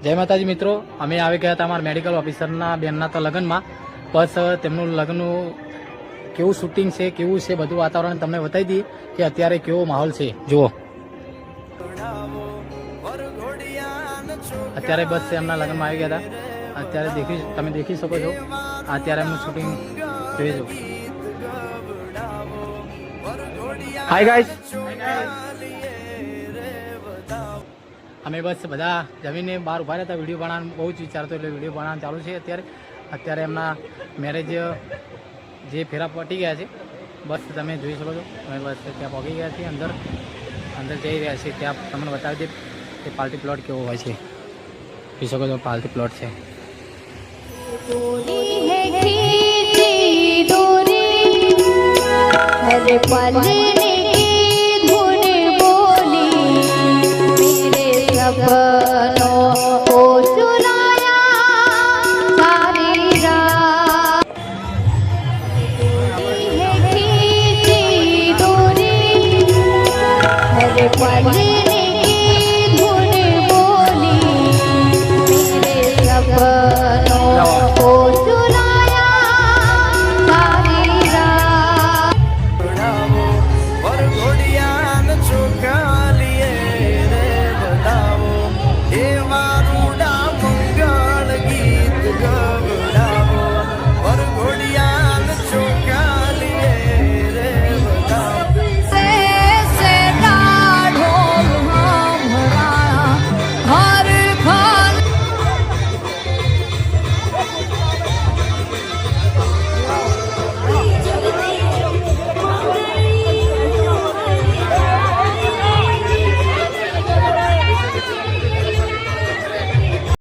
જય માતાજી મિત્રો, અમે આવી ગયા હતા અમારા મેડિકલ ઓફિસરના બેનના તો લગ્નમાં. બસ તેમનું લગ્નનું કેવું શૂટિંગ છે, કેવું છે બધું વાતાવરણ તમને બતાવી દઈએ કે અત્યારે કેવો માહોલ છે. જુઓ અત્યારે બસ એમના લગ્નમાં આવી ગયા હતા. અત્યારે તમે દેખી શકો છો. અત્યારે એમનું શૂટિંગ જોઈ જો. હાય ગાઈસ, અમે બસ બધા જમીને બહાર ઉભા રહ્યા હતા. વિડીયો બનાવવાનું બહુ જ વિચારતો એટલે વિડીયો બનાવવાનું ચાલુ છે. અત્યારે એમના મેરેજ જે ફેરા પટી ગયા છે. બસ તમે જોઈ શકો છો. અમે બસ ત્યાં પહોંચી ગયા છીએ. અંદર જઈ રહ્યા છીએ. ત્યાં તમને બતાવી દે કે પાર્ટી પ્લોટ કેવો હોય છે. જોઈ શકો છો પાર્ટી પ્લોટ છે. पर